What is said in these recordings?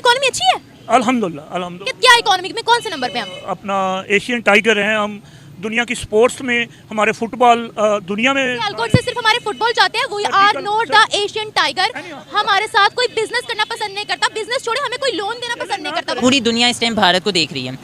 Economy अच्छी है? अल्हम्दुलिल्लाह अल्हम्दुलिल्लाह। क्या इकोनॉमी में कौन से नंबर पे हम? अपना एशियन टाइगर हैं हम, दुनिया की स्पोर्ट्स में हमारे फुटबॉल दुनिया में। सियालकोट से सिर्फ हमारे फुटबॉल जाते हैं, we are not the Asian tiger. हमारे साथ कोई बिजनेस करना पसंद नहीं करता, बिजनेस छोड़े हमें कोई लोन देना पसंद नहीं करता। पूरी दुनिया इस टाइम भारत को देख रही है।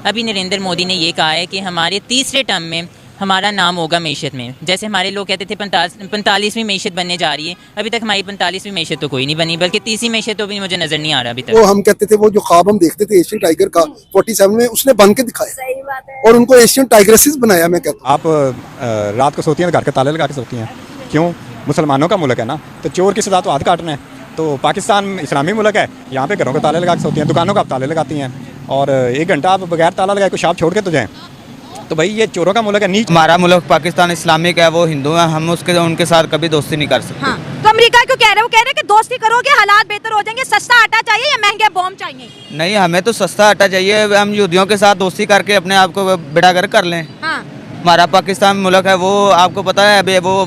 अभी नरेंद्र मोदी ने ये कहा है कि हमारे तीसरे टर्म में हमारा नाम होगा मैशत में। जैसे हमारे लोग कहते थे 45वीं मैशत बनने जा रही है, अभी तक हमारी 45वीं मैशत तो कोई नहीं बनी, बल्कि 30वीं मैशत तो भी मुझे नजर नहीं आ रहा अभी तक। वो हम कहते थे वो जो ख्वाब हम देखते थे एशियन टाइगर का 47 में, उसने बन के दिखाया। सही बात है। और उनको एशियन टाइग्रेसेस बनाया। मैं कहता हूँ आप रात को सोती हैं तो घर के ताले लगा के सोती हैं, क्यों? मुसलमानों का मुल्क है ना, तो चोर की सजा तो हाथ काटना है। तो पाकिस्तान इस्लामी मुल्क है, यहाँ पे घरों के ताले लगा के सोती हैं, दुकानों का आप ताले लगाती हैं, और 1 घंटा आप बगैर ताला लगाए कुछ आप छोड़ के तो जाएं, तो भाई ये चोरों का मुल्क है। नीच हमारा मुल्क पाकिस्तान इस्लामिक है, वो हिंदू है, हम उनके साथ कभी दोस्ती नहीं कर सकते। हाँ। तो अमेरिका क्यों कह रहे हैं? वो कह रहे हैं कि दोस्ती करोगे हालात बेहतर हो जाएंगे। सस्ता आटा चाहिए या महंगे बॉम्ब चाहिए? नहीं, हमें तो सस्ता आटा चाहिए। हम यहूदियों के साथ दोस्ती करके अपने आप को बेड़ागर कर लें। हाँ। हमारा पाकिस्तान मुल्क है, वो आपको पता है अभी वो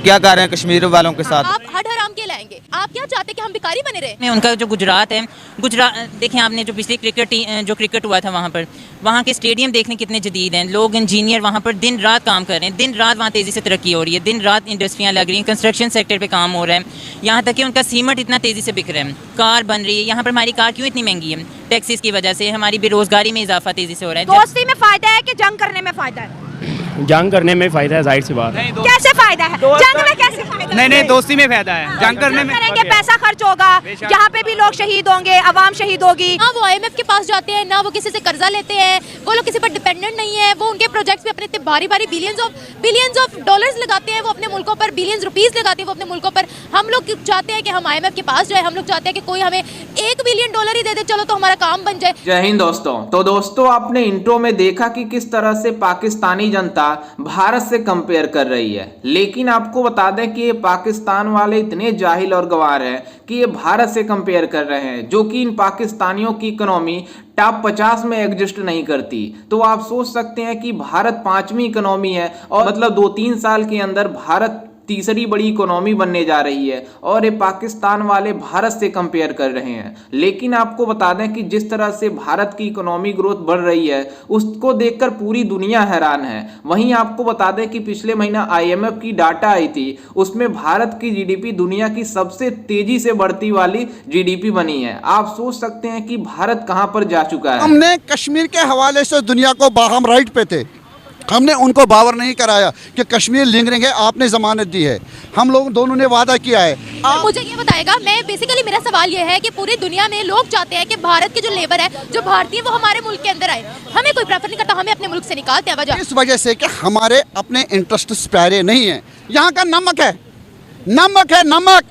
क्या कर रहे हैं कश्मीर वालों के साथ। आप हड हराम के लाएंगे? आप क्या चाहते हैं कि हम भिखारी बने रहे? में उनका जो गुजरात है, गुजरात देखें आपने, जो पिछली जो क्रिकेट हुआ था वहाँ पर, वहाँ के स्टेडियम देखने कितने जदीद हैं। लोग इंजीनियर वहाँ पर दिन रात काम कर रहे हैं, दिन रात वहाँ तेज़ी से तरक्की हो रही है, दिन रात इंडस्ट्रियाँ लग रही हैं, कंस्ट्रक्शन सेक्टर पे काम हो रहा है। यहाँ तक कि उनका सीमेंट इतना तेज़ी से बिक रहा है, कार बन रही है। यहाँ पर हमारी कार क्यों इतनी महंगी है? टैक्सेस की वजह से हमारी बेरोजगारी में इजाफा तेज़ी से हो रहा है। दोस्ती में फायदा है कि जंग करने में फायदा है? जंग करने में फायदा है, जाहिर सी बात है। कैसे फायदा है? जंग में कैसे फायदा? नहीं, दोस्ती में फायदा है। जंग करने में करेंगे, पैसा खर्च होगा, यहाँ पे भी लोग शहीद होंगे, अवाम शहीद होगी। ना वो IMF के पास जाते हैं, ना वो किसी से कर्जा लेते हैं, वो लोग किसी पर डिपेंडेंट नहीं है। वो उनके प्रोजेक्ट्स पे अपने इतने भारी बिलियंस ऑफ डॉलर्स लगाते हैं, वो अपने मुल्कों पर बिलियंस रुपीस लगाते हैं वो अपने मुल्कों पर। हम लोग चाहते हैं कि हम IMF के पास जाए, हम लोग चाहते हैं कि कोई हमें $1 बिलियन ही दे दे, चलो तो हमारा काम बन जाए। जय हिंद दोस्तों। तो दोस्तों, आपने इंट्रो में देखा कि किस तरह से पाकिस्तानी जनता भारत से कंपेयर कर रही है, लेकिन आपको बता दें कि ये पाकिस्तान वाले इतने जाहिल और गवार हैं कि ये भारत से कंपेयर कर रहे हैं, जो कि इन पाकिस्तानियों की इकोनॉमी टॉप 50 में एग्जिस्ट नहीं करती। तो आप सोच सकते हैं कि भारत 5वीं इकोनॉमी है, और मतलब 2-3 साल के अंदर भारत तीसरी बड़ी इकोनॉमी बनने जा रही है, और ये पाकिस्तान वाले भारत से कंपेयर कर रहे हैं। लेकिन आपको बता दें कि जिस तरह से भारत की इकोनॉमी ग्रोथ बढ़ रही है, उसको देखकर पूरी दुनिया हैरान है। वहीं आपको बता दें कि पिछले महीना IMF की डाटा आई थी, उसमें भारत की GDP दुनिया की सबसे तेजी से बढ़ती वाली GDP बनी है। आप सोच सकते हैं कि भारत कहां पर जा चुका है। हमने कश्मीर के हवाले से दुनिया को हम राइट पे थे, हमने उनको बावर नहीं कराया कि कश्मीर लिंगरिंग है, आपने जमानत दी है, हम लोग दोनों ने वादा किया है। मुझे ये बताएगा, मैं बेसिकली मेरा सवाल ये है कि पूरी दुनिया में लोग चाहते हैं कि भारत की जो लेबर है, जो भारतीय, वो हमारे मुल्क के अंदर आए। हमें कोई प्रेफर नहीं करता, हमें अपने मुल्क से निकालते हैं वजह। इस वजह से कि हमारे अपने इंटरेस्ट प्यारे नहीं है। यहाँ का नमक है, नमक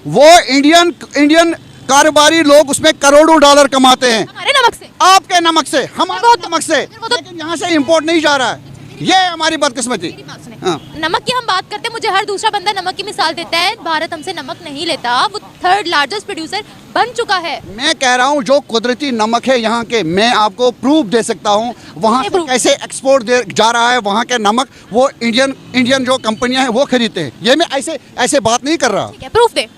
वो इंडियन कारोबारी लोग उसमें करोड़ों डॉलर कमाते हैं। हमारे नमक से? आपके नमक से, हमारे नमक से, लेकिन यहाँ से इंपोर्ट नहीं जा रहा है। ये हमारी बदकिस्मती। हाँ। नमक की हम बात करते हैं, मुझे हर दूसरा बंदा नमक की मिसाल देता है। भारत हमसे नमक नहीं लेता, वो 3rd लार्जेस्ट प्रोड्यूसर बन चुका है। मैं कह रहा हूँ जो कुदरती नमक है यहाँ के, मैं आपको प्रूफ दे सकता हूँ वहाँ से कैसे एक्सपोर्ट जा रहा है। वहाँ के नमक वो इंडियन जो कंपनियां हैं वो खरीदते हैं। ये मैं ऐसे बात नहीं कर रहा। प्रूफ दे।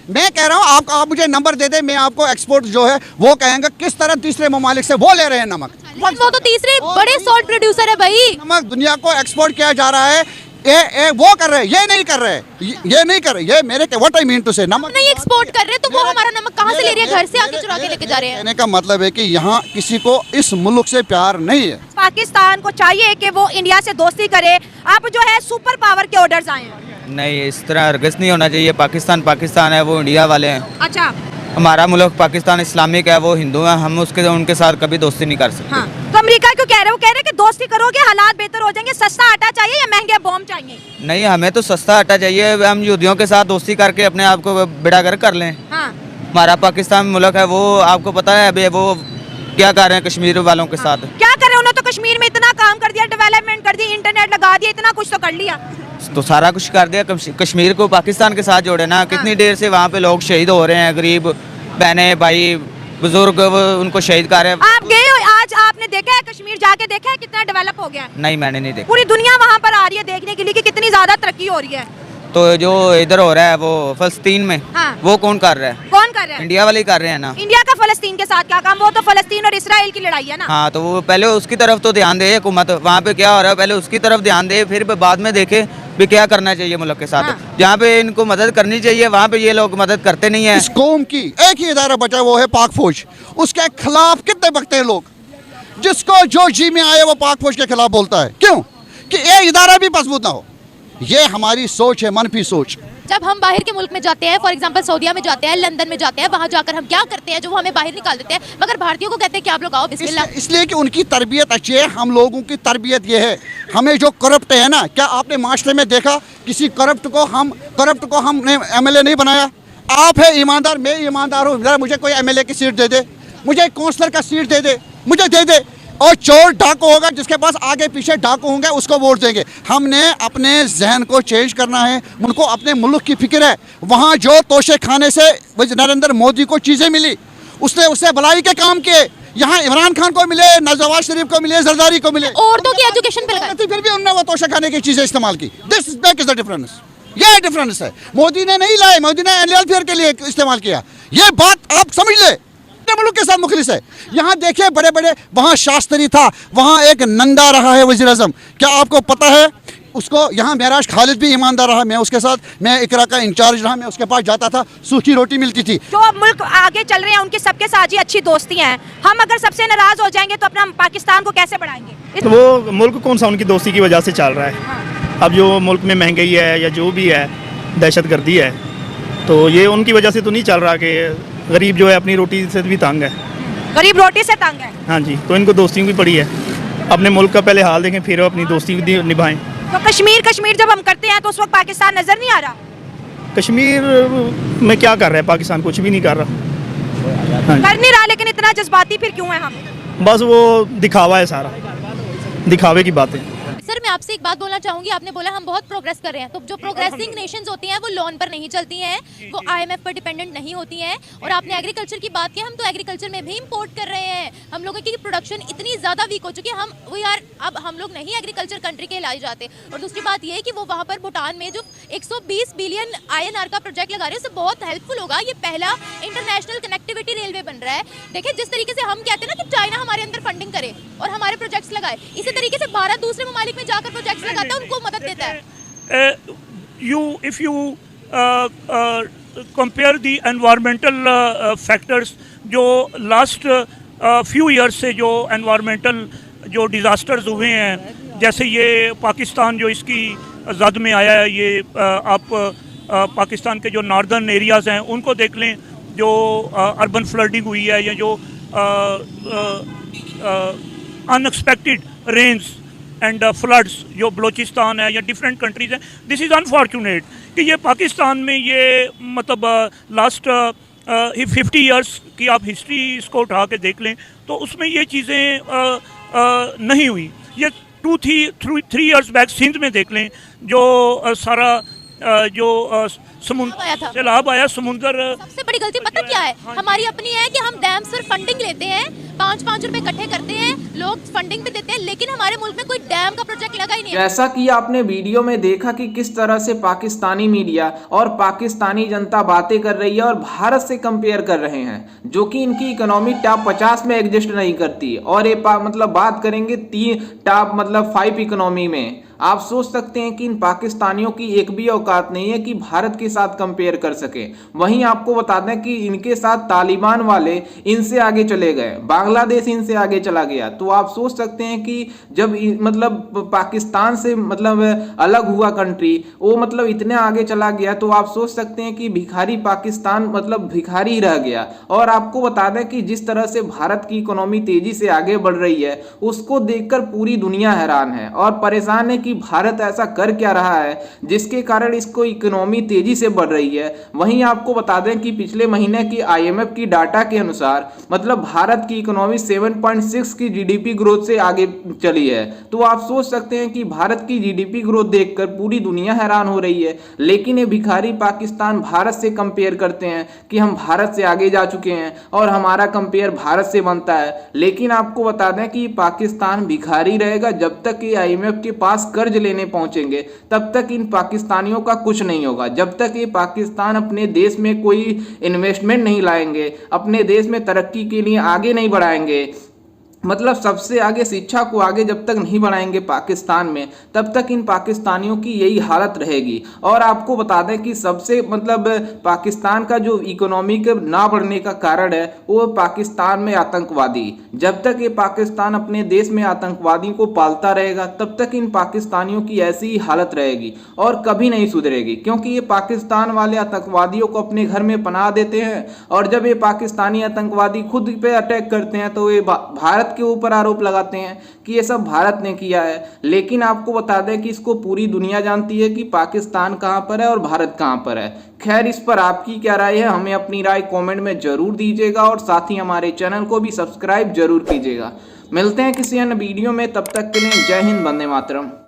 मैं कह रहा हूँ आप मुझे नंबर दे दे, मैं आपको एक्सपोर्ट जो है वो कहेंगे किस तरह तीसरे ममालिक से वो ले रहे हैं नमक। वो तो तीसरे बड़े सॉल्ट प्रोड्यूसर है भाई। नमक दुनिया को एक्सपोर्ट किया जा रहा है, वो कर रहे हैं, ये नहीं कर रहे। ये मेरे व्हाट आई मीन टू से, नमक नहीं एक्सपोर्ट कर रहे, तो वो हमारा नमक कहाँ से ले रही है? घर से आके चुरा के लेके जा रहे हैं। कहने का मतलब है कि यहाँ किसी को इस मुल्क से प्यार नहीं है। पाकिस्तान को चाहिए कि वो इंडिया से दोस्ती करे, अब जो है सुपर पावर के ऑर्डर्स आए हैं। नहीं, इस तरह हरगिज़ नहीं होना चाहिए। पाकिस्तान है, वो इंडिया वाले हैं। अच्छा। हमारा मुल्क पाकिस्तान इस्लामिक है, वो हिंदू है, हम उनके साथ कभी दोस्ती नहीं कर सकते। हाँ। तो अमेरिका क्यों कह रहे हैं? वो कह रहे हैं कि दोस्ती करोगे हालात बेहतर हो जाएंगे। सस्ता आटा चाहिए या महंगे बॉम्ब चाहिए? नहीं, हमें तो सस्ता आटा चाहिए। हम यहूदियों के साथ दोस्ती करके अपने आप को बेड़ागर कर लें। हाँ। हमारा पाकिस्तान मुल्क है, वो आपको पता है अभी वो क्या कर रहे हैं कश्मीर वालों के साथ। क्या कर रहे हैं? उन्होंने तो कश्मीर में इतना काम कर दिया, डेवलपमेंट कर दी, इंटरनेट लगा दिया, इतना कुछ तो कर लिया। तो सारा कुछ कर दिया, कश्मीर को पाकिस्तान के साथ जोड़े ना। कितनी देर से वहाँ पे लोग शहीद हो रहे हैं, गरीब बहने भाई बुजुर्ग, उनको शहीद कर रहे हैं। आप गए हो, आज आपने देखा है कश्मीर जाके देखा है कितना डेवलप हो गया? नहीं, मैंने नहीं देखा। पूरी दुनिया वहाँ पर आ रही है देखने के लिए कि कितनी ज्यादा तरक्की हो रही है। तो जो इधर हो रहा है वो फलस्तीन में, हाँ। वो कौन कर रहा है? कौन कर रहा है? इंडिया वाले ही कर रहे हैं ना। इंडिया का फलस्तीन के साथ क्या काम? वो तो फलस्तीन और इसराइल की लड़ाई है ना। हाँ, तो वो पहले उसकी तरफ तो ध्यान दे हुकूमत, वहाँ पे क्या हो रहा है पहले उसकी तरफ ध्यान दे, फिर बाद में देखे भी क्या करना चाहिए मुल्क के साथ। हाँ। जहाँ पे इनको मदद करनी चाहिए वहाँ पे ये लोग मदद करते नहीं है। इस कौम की एक ही इदारा बचा है, वो है पाक फौज। उसके खिलाफ कितने बकते हैं लोग, जिसको जो जी में आए वो पाक फौज के खिलाफ बोलता है। क्यों? कि ये इदारा भी मजबूत ना हो। ये हमारी सोच है, मनफी सोच। जब हम बाहर के मुल्क में जाते हैं, फॉर एग्जांपल सऊदीया में जाते हैं, लंदन में जाते हैं, वहाँ जाकर हम क्या करते हैं, जो वो हमें बाहर निकाल देते हैं, मगर भारतीयों को कहते हैं कि आप लोग आओ बिस्मिल्लाह। इसलिए कि उनकी तरबियत अच्छी है। हम लोगों की तरबियत ये है, हमें जो करप्ट है ना, क्या आपने माशरे में देखा किसी करप्ट को हमने MLA नहीं बनाया? आप है ईमानदार, मैं ईमानदार हूँ, मुझे कोई MLA की सीट दे दे, मुझे काउंसलर का सीट दे दे, मुझे दे दे। और चोर डाकू होगा जिसके पास आगे पीछे डाकू होंगे, उसको वोट देंगे। हमने अपने जहन को चेंज करना है। उनको अपने मुल्क की फिक्र है। वहाँ जो तोशे खाने से नरेंद्र मोदी को चीज़ें मिली, उसने उससे भलाई के काम किए। यहाँ इमरान खान को मिले, नवाज शरीफ को मिले, जरदारी को मिले, औरतों की एजुकेशन पे लगाए, फिर भी उन्होंने वो तोशे खाने की चीज़ें इस्तेमाल की। This is the difference. ये डिफरेंस है। मोदी ने नहीं लाए, मोदी ने वेलफेयर के लिए इस्तेमाल किया। ये बात आप समझ ले। मुल्क के साथ मुखलिस है। यहाँ देखिए बड़े बड़े, वहाँ शास्त्री था, वहाँ एक नंदा रहा है वज़ीर आज़म। क्या आपको पता है उसको? यहाँ महराज खालिद भी ईमानदार रहा। मैं उसके साथ, मैं इकरा का इंचार्ज रहा, मैं उसके पास जाता था, सूखी रोटी मिलती थी। जो मुल्क आगे चल रहे हैं उनके सबके साथ ही अच्छी दोस्ती हैं। हम अगर सबसे नाराज हो जाएंगे तो अपना पाकिस्तान को कैसे बढ़ाएंगे? तो वो मुल्क कौन सा उनकी दोस्ती की वजह से चल रहा है। अब जो मुल्क में महंगाई है या जो भी है, दहशतगर्दी है, तो ये उनकी वजह से तो नहीं चल रहा कि गरीब जो है अपनी रोटी से भी तंग है। गरीब रोटी से तंग है। हाँ जी, तो इनको दोस्तियों की पड़ी है। अपने मुल्क का पहले हाल देखें, फिर अपनी दोस्ती निभाएं। तो कश्मीर जब हम करते हैं तो उस वक्त पाकिस्तान नजर नहीं आ रहा। कश्मीर में क्या कर रहा है पाकिस्तान? कुछ भी नहीं कर रहा। हाँ कर नहीं रहा, लेकिन इतना जज्बाती फिर क्यों है हम? बस वो दिखावा है, सारा दिखावे की बातें। सर मैं आपसे एक बात बोलना चाहूंगी। आपने बोला हम बहुत प्रोग्रेस कर रहे हैं, तो जो प्रोग्रेसिंग नेशंस होती हैं वो लोन पर नहीं चलती हैं, वो IMF पर डिपेंडेंट नहीं होती हैं। और आपने एग्रीकल्चर की बात की, हम तो एग्रीकल्चर में भी इंपोर्ट कर रहे हैं। हम लोगों की प्रोडक्शन इतनी ज़्यादा वीक हो चुकी है, अब हम लोग नहीं एग्रीकल्चर कंट्री के लाए जाते। और दूसरी बात ये है कि वो वहाँ पर भूटान में जो 120 बिलियन INR का प्रोजेक्ट लगा रहे हैं, उससे बहुत हेल्पफुल होगा। ये पहला इंटरनेशनल कनेक्टिविटी रेलवे बन रहा है। देखिए जिस तरीके से हम कहते हैं ना कि चाइना हमारे अंदर फंडिंग करे और हमारे प्रोजेक्ट्स लगाए, इसी तरीके से भारत दूसरे ममालिक में जाकर प्रोजेक्ट्स लगाता है, उनको मदद देता है। if you compare the environmental factors, जो last few years से जो environmental जो disasters हुए हैं, जैसे ये पाकिस्तान जो इसकी जद में आया है, ये आप पाकिस्तान के जो नॉर्दर्न एरियाज़ हैं उनको देख लें, जो अर्बन फ्लडिंग हुई है, या जो अनएक्सपेक्टेड रेन्स एंड फ्लड्स जो बलोचिस्तान है या डिफरेंट कंट्रीज़ हैं। दिस इज़ अनफॉर्चुनेट कि ये पाकिस्तान में ये मतलब लास्ट 50 इयर्स की आप हिस्ट्री इसको उठा के देख लें तो उसमें ये चीज़ें नहीं हुई। ये 2-3 इयर्स बैक सिंध में देख लें, जो सारा जो समुद्र सैलाब आया, समुंदर। सबसे बड़ी गलती पता क्या है हमारी अपनी है कि हम डैम से फंडिंग लेते हैं, 5-5 रुपए इकट्ठे करते हैं, लोग फंडिंग भी देते हैं, लेकिन हमारे मुल्क में कोई डैम का प्रोजेक्ट लगा ही नहीं है। जैसा कि आपने वीडियो में देखा कि किस तरह से पाकिस्तानी मीडिया और पाकिस्तानी जनता बातें कर रही है और भारत से कंपेयर कर रहे हैं, जो कि इनकी इकोनॉमी टॉप 50 में एग्जिस्ट नहीं करती। और ये मतलब बात करेंगे टॉप 5 इकोनॉमी में। आप सोच सकते हैं कि इन पाकिस्तानियों की एक भी औकात नहीं है कि भारत के साथ कंपेयर कर सके। वहीं आपको बता दें कि इनके साथ तालिबान वाले इनसे आगे चले गए, बांग्लादेश इनसे आगे चला गया। तो आप सोच सकते हैं कि जब पाकिस्तान से अलग हुआ कंट्री, वो इतने आगे चला गया, तो आप सोच सकते हैं कि भिखारी पाकिस्तान भिखारी ही रह गया। और आपको बता दें कि जिस तरह से भारत की इकोनॉमी तेजी से आगे बढ़ रही है, उसको देखकर पूरी दुनिया हैरान है और परेशान है कि भारत ऐसा कर क्या रहा है जिसके कारण इसको इकोनॉमी तेजी से बढ़ रही है। वहीं आपको बता दें कि पिछले महीने की IMF की डाटा के अनुसार भारत की इकोनॉमी 7.6 की GDP ग्रोथ से आगे चली है। तो आप सोच सकते हैं कि भारत की GDP ग्रोथ देखकर पूरी दुनिया हैरान हो रही है। लेकिन ये भिखारी पाकिस्तान भारत से कंपेयर करते हैं कि हम भारत से आगे जा चुके हैं और हमारा कंपेयर भारत से बनता है। लेकिन आपको बता दें कि पाकिस्तान भिखारी रहेगा जब तक कि IMF के पास कर्ज लेने पहुंचेंगे तब तक इन पाकिस्तानियों का कुछ नहीं होगा। जब तक ये पाकिस्तान अपने देश में कोई इन्वेस्टमेंट नहीं लाएंगे, अपने देश में तरक्की के लिए आगे नहीं बढ़ाएंगे, मतलब सबसे आगे शिक्षा को आगे जब तक नहीं बढ़ाएंगे पाकिस्तान में, तब तक इन पाकिस्तानियों की यही हालत रहेगी। और आपको बता दें कि सबसे मतलब पाकिस्तान का जो इकोनॉमिक ना बढ़ने का कारण है वो पाकिस्तान में आतंकवादी। जब तक ये पाकिस्तान अपने देश में आतंकवादियों को पालता रहेगा तब तक इन पाकिस्तानियों की ऐसी ही हालत रहेगी और कभी नहीं सुधरेगी, क्योंकि ये पाकिस्तान वाले आतंकवादियों को अपने घर में पनाह देते हैं और जब ये पाकिस्तानी आतंकवादी खुद पे अटैक करते हैं तो ये भारत के ऊपर आरोप लगाते हैं कि ये सब भारत ने किया है। लेकिन आपको बता दें कि इसको पूरी दुनिया जानती है कि पाकिस्तान कहां पर है और भारत कहां पर है। खैर, इस पर आपकी क्या राय है, हमें अपनी राय कमेंट में जरूर दीजिएगा और साथ ही हमारे चैनल को भी सब्सक्राइब जरूर कीजिएगा। मिलते हैं किसी अन्य वीडियो में, तब तक के लिए जय हिंद, वंदे मातरम।